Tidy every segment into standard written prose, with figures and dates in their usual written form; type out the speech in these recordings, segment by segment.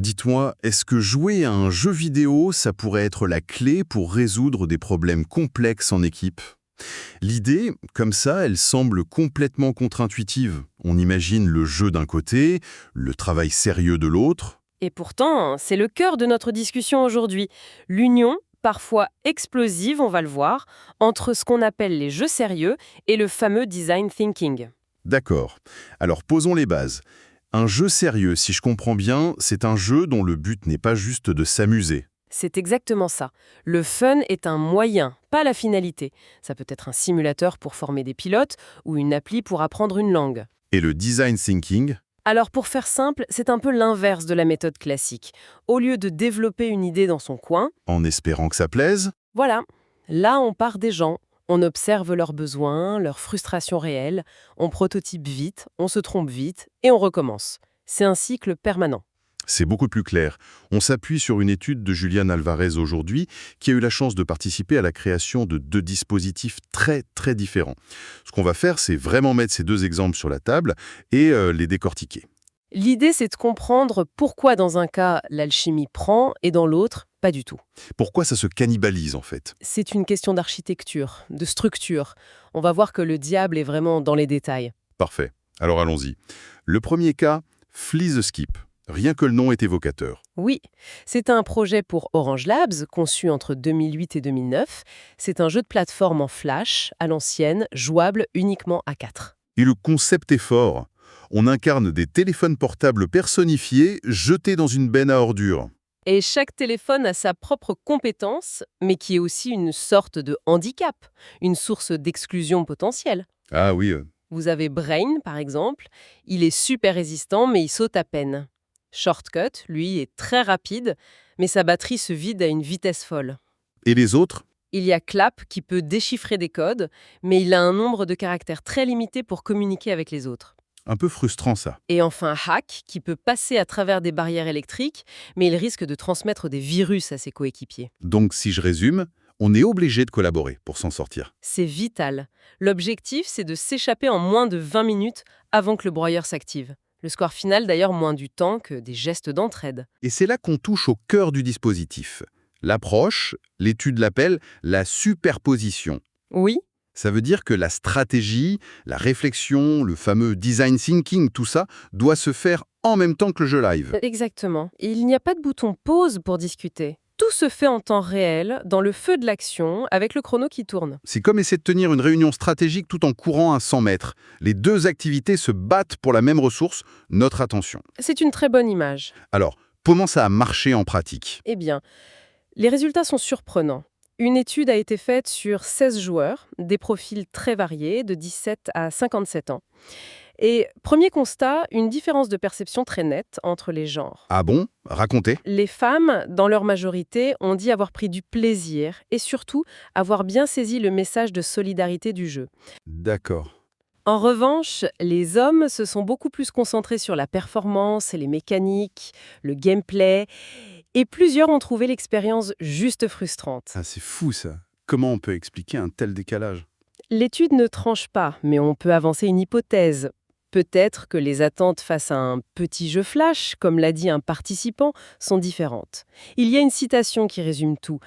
Dites-moi, est-ce que jouer à un jeu vidéo, ça pourrait être la clé pour résoudre des problèmes complexes en équipe? L'idée, comme ça, elle semble complètement contre-intuitive. On imagine le jeu d'un côté, le travail sérieux de l'autre. Et pourtant, c'est le cœur de notre discussion aujourd'hui. L'union, parfois explosive, on va le voir, entre ce qu'on appelle les jeux sérieux et le fameux design thinking. D'accord. Alors posons les bases. Un jeu sérieux, si je comprends bien, c'est un jeu dont le but n'est pas juste de s'amuser. C'est exactement ça. Le fun est un moyen, pas la finalité. Ça peut être un simulateur pour former des pilotes ou une appli pour apprendre une langue. Et le design thinking? Alors pour faire simple, c'est un peu l'inverse de la méthode classique. Au lieu de développer une idée dans son coin, En espérant que ça plaise? voilà, là on part des gens, on observe leurs besoins, leurs frustrations réelles, on prototype vite, on se trompe vite et on recommence. C'est un cycle permanent. C'est beaucoup plus clair. On s'appuie sur une étude de Julian Alvarez aujourd'hui, qui a eu la chance de participer à la création de deux dispositifs très très différents. Ce qu'on va faire, c'est vraiment mettre ces deux exemples sur la table et les décortiquer. L'idée c'est de comprendre pourquoi dans un cas l'alchimie prend et dans l'autre, pas du tout. Pourquoi ça se cannibalise en fait? C'est une question d'architecture, de structure. On va voir que le diable est vraiment dans les détails. Parfait. Alors allons-y. Le premier cas, Flee the Skip. Rien que le nom est évocateur. Oui, c'est un projet pour Orange Labs, conçu entre 2008 et 2009. C'est un jeu de plateforme en Flash, à l'ancienne, jouable uniquement à 4. Et le concept est fort. On incarne des téléphones portables personnifiés jetés dans une benne à ordures. Et chaque téléphone a sa propre compétence, mais qui est aussi une sorte de handicap, une source d'exclusion potentielle. Ah oui, Vous avez Brain, par exemple. Il est super résistant, mais il saute à peine. Shortcut, lui, est très rapide, mais sa batterie se vide à une vitesse folle. et les autres? Il y a Clap qui peut déchiffrer des codes, mais il a un nombre de caractères très limité pour communiquer avec les autres. Un peu frustrant ça. Et enfin Hack qui peut passer à travers des barrières électriques, mais il risque de transmettre des virus à ses coéquipiers. Donc si je résume, on est obligé de collaborer pour s'en sortir. C'est vital. L'objectif, c'est de s'échapper en moins de 20 minutes avant que le broyeur s'active. Le score final, d'ailleurs, moins du temps que des gestes d'entraide. Et c'est là qu'on touche au cœur du dispositif. L'approche, l'étude l'appelle la superposition. Oui, Ça veut dire que la stratégie, la réflexion, le fameux design thinking, tout ça, doit se faire en même temps que le jeu live. exactement. Il n'y a pas de bouton pause pour discuter. Tout se fait en temps réel, dans le feu de l'action, avec le chrono qui tourne. C'est comme essayer de tenir une réunion stratégique tout en courant à 100 mètres. Les deux activités se battent pour la même ressource, notre attention. C'est une très bonne image. Alors, comment ça a marché en pratique? Eh bien, les résultats sont surprenants. Une étude a été faite sur 16 joueurs, des profils très variés, de 17 à 57 ans. Et premier constat, une différence de perception très nette entre les genres. Ah bon? Racontez. Les femmes, dans leur majorité, ont dit avoir pris du plaisir et surtout avoir bien saisi le message de solidarité du jeu. D'accord. En revanche, les hommes se sont beaucoup plus concentrés sur la performance et les mécaniques, le gameplay, et plusieurs ont trouvé l'expérience juste frustrante. Ah, c'est fou ça. Comment on peut expliquer un tel décalage? L'étude ne tranche pas, mais on peut avancer une hypothèse. Peut-être que les attentes face à un petit jeu flash, comme l'a dit un participant, sont différentes. Il y a une citation qui résume tout.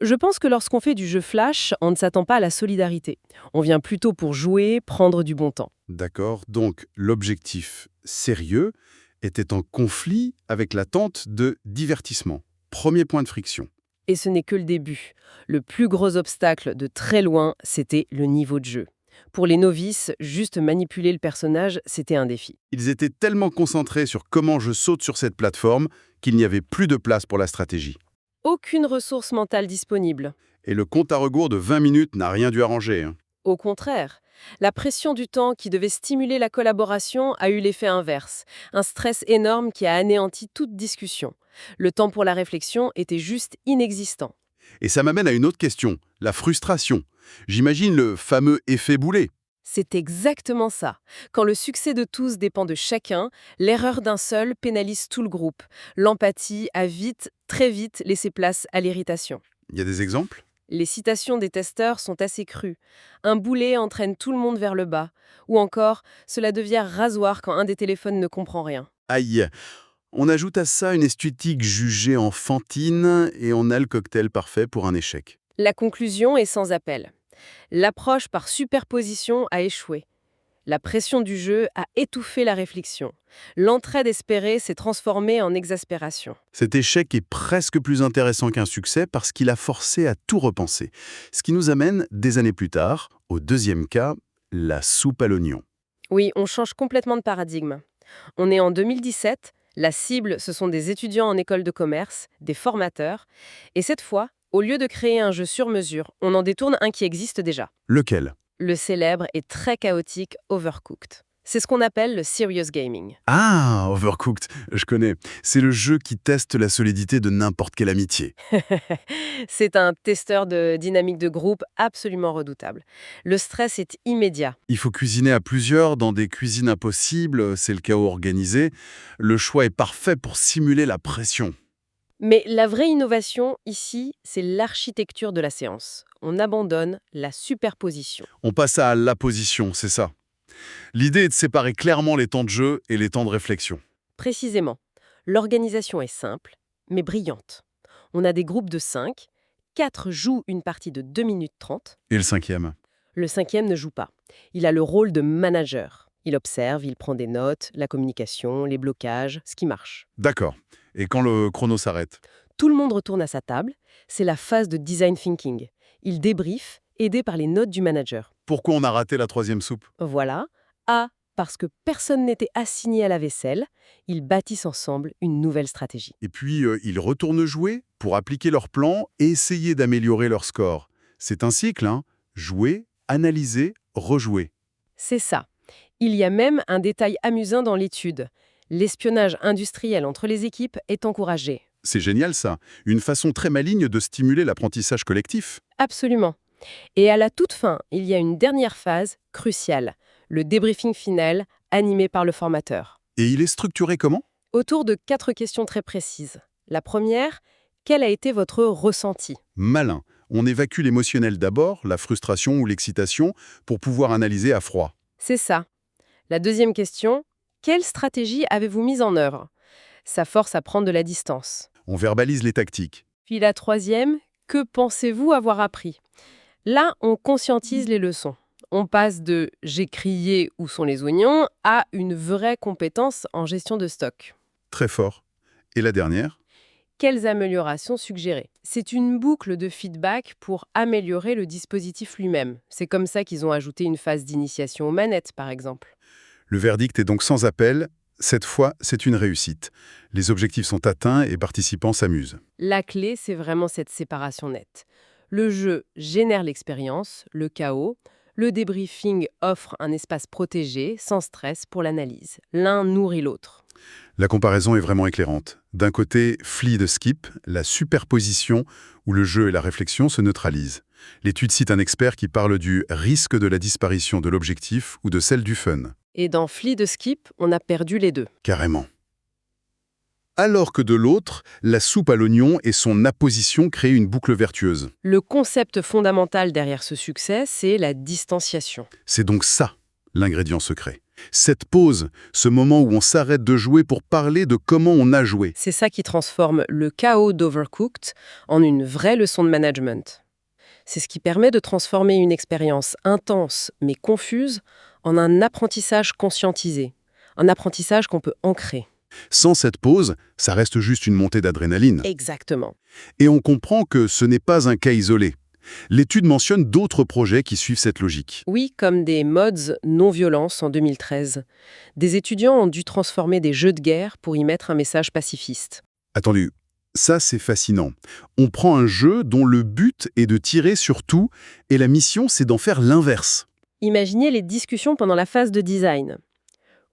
Je pense que lorsqu'on fait du jeu flash, on ne s'attend pas à la solidarité. On vient plutôt pour jouer, prendre du bon temps. D'accord. Donc, l'objectif sérieux était en conflit avec l'attente de divertissement. Premier point de friction. Et ce n'est que le début. Le plus gros obstacle de très loin, c'était le niveau de jeu. Pour les novices, juste manipuler le personnage, c'était un défi. Ils étaient tellement concentrés sur comment je saute sur cette plateforme qu'il n'y avait plus de place pour la stratégie. Aucune ressource mentale disponible. Et le compte à rebours de 20 minutes n'a rien dû arranger, hein. Au contraire, la pression du temps qui devait stimuler la collaboration a eu l'effet inverse. Un stress énorme qui a anéanti toute discussion. Le temps pour la réflexion était juste inexistant. Et ça m'amène à une autre question, la frustration. J'imagine le fameux effet boulet. C'est exactement ça. Quand le succès de tous dépend de chacun, l'erreur d'un seul pénalise tout le groupe. L'empathie a vite, très vite, laissé place à l'irritation. Il y a des exemples? Les citations des testeurs sont assez crues. Un boulet entraîne tout le monde vers le bas. Ou encore, cela devient rasoir quand un des téléphones ne comprend rien. Aïe! On ajoute à ça une esthétique jugée enfantine et on a le cocktail parfait pour un échec. La conclusion est sans appel. L'approche par superposition a échoué. La pression du jeu a étouffé la réflexion. L'entraide espérée s'est transformée en exaspération. Cet échec est presque plus intéressant qu'un succès parce qu'il a forcé à tout repenser. Ce qui nous amène, des années plus tard, au deuxième cas, la soupe à l'oignon. Oui, on change complètement de paradigme. On est en 2017, la cible, ce sont des étudiants en école de commerce, des formateurs, et cette fois, au lieu de créer un jeu sur mesure, on en détourne un qui existe déjà. Lequel? Le célèbre et très chaotique Overcooked. C'est ce qu'on appelle le serious gaming. Ah, Overcooked, je connais. C'est le jeu qui teste la solidité de n'importe quelle amitié. C'est un testeur de dynamique de groupe absolument redoutable. Le stress est immédiat. Il faut cuisiner à plusieurs dans des cuisines impossibles, c'est le chaos organisé. Le choix est parfait pour simuler la pression. Mais la vraie innovation, ici, c'est l'architecture de la séance. On abandonne la superposition. On passe à l'apposition, c'est ça. L'idée est de séparer clairement les temps de jeu et les temps de réflexion. Précisément, l'organisation est simple, mais brillante. On a des groupes de 5, 4 jouent une partie de 2 minutes 30, Et le cinquième? le cinquième ne joue pas. Il a le rôle de manager. Il observe, il prend des notes, la communication, les blocages, ce qui marche. D'accord. Et quand le chrono s'arrête? Tout le monde retourne à sa table, c'est la phase de design thinking. Il débrief, aidé par les notes du manager. Pourquoi on a raté la troisième soupe? Voilà. A, parce que personne n'était assigné à la vaisselle. Ils bâtissent ensemble une nouvelle stratégie. Et puis, ils retournent jouer pour appliquer leur plan et essayer d'améliorer leur score. C'est un cycle, hein. Jouer, analyser, rejouer. C'est ça. Il y a même un détail amusant dans l'étude. L'espionnage industriel entre les équipes est encouragé. C'est génial ça. Une façon très maligne de stimuler l'apprentissage collectif. Absolument. Et à la toute fin, il y a une dernière phase cruciale, le débriefing final animé par le formateur. Et il est structuré comment? Autour de 4 questions très précises. La première, quel a été votre ressenti? Malin. On évacue l'émotionnel d'abord, la frustration ou l'excitation, pour pouvoir analyser à froid. C'est ça. La deuxième question, quelle stratégie avez-vous mise en œuvre? Ça force à prendre de la distance. On verbalise les tactiques. Puis la troisième, que pensez-vous avoir appris? Là, on conscientise les leçons. On passe de « j'ai crié, où sont les oignons » à une vraie compétence en gestion de stock. Très fort. Et la dernière? Quelles améliorations suggérer? C'est une boucle de feedback pour améliorer le dispositif lui-même. C'est comme ça qu'ils ont ajouté une phase d'initiation aux manettes, par exemple. Le verdict est donc sans appel. Cette fois, c'est une réussite. Les objectifs sont atteints et participants s'amusent. La clé, c'est vraiment cette séparation nette. Le jeu génère l'expérience, le chaos. Le débriefing offre un espace protégé, sans stress pour l'analyse. L'un nourrit l'autre. La comparaison est vraiment éclairante. D'un côté, flee de skip, la superposition où le jeu et la réflexion se neutralisent. L'étude cite un expert qui parle du risque de la disparition de l'objectif ou de celle du fun. Et dans Flee de Skip, on a perdu les deux. Carrément. Alors que de l'autre, la soupe à l'oignon et son apposition créent une boucle vertueuse. Le concept fondamental derrière ce succès, c'est la distanciation. C'est donc ça, l'ingrédient secret. Cette pause, ce moment où on s'arrête de jouer pour parler de comment on a joué. C'est ça qui transforme le chaos d'Overcooked en une vraie leçon de management. C'est ce qui permet de transformer une expérience intense mais confuse en un apprentissage conscientisé, un apprentissage qu'on peut ancrer. Sans cette pause, ça reste juste une montée d'adrénaline. Exactement. Et on comprend que ce n'est pas un cas isolé. L'étude mentionne d'autres projets qui suivent cette logique. Oui, comme des mods non-violence en 2013. Des étudiants ont dû transformer des jeux de guerre pour y mettre un message pacifiste. Attendez, ça c'est fascinant. On prend un jeu dont le but est de tirer sur tout et la mission c'est d'en faire l'inverse. Imaginez les discussions pendant la phase de design.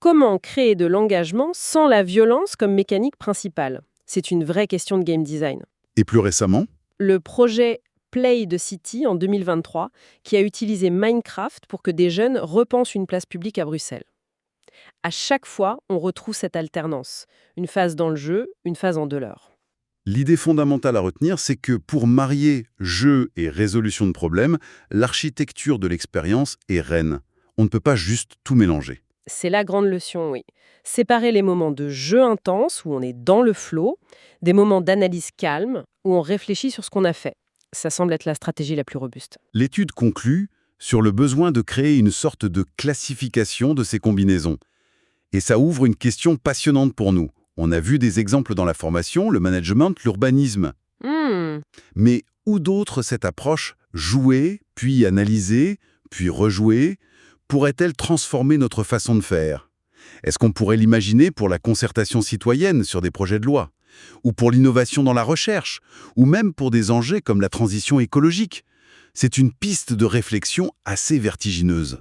Comment créer de l'engagement sans la violence comme mécanique principale? C'est une vraie question de game design. Et plus récemment, Le projet Play de City en 2023 qui a utilisé Minecraft pour que des jeunes repensent une place publique à Bruxelles. À chaque fois, on retrouve cette alternance. Une phase dans le jeu, une phase en dehors. l'idée fondamentale à retenir, c'est que pour marier jeu et résolution de problèmes, l'architecture de l'expérience est reine. On ne peut pas juste tout mélanger. C'est la grande leçon, oui. Séparer les moments de jeu intense, où on est dans le flow, des moments d'analyse calme, où on réfléchit sur ce qu'on a fait. Ça semble être la stratégie la plus robuste. L'étude conclut sur le besoin de créer une sorte de classification de ces combinaisons. Et ça ouvre une question passionnante pour nous. On a vu des exemples dans la formation, le management, l'urbanisme. Hmm. Mais où d'autre cette approche jouer, puis analyser, puis rejouer, pourrait-elle transformer notre façon de faire? Est-ce qu'on pourrait l'imaginer pour la concertation citoyenne sur des projets de loi? Ou pour l'innovation dans la recherche? Ou même pour des enjeux comme la transition écologique? C'est une piste de réflexion assez vertigineuse.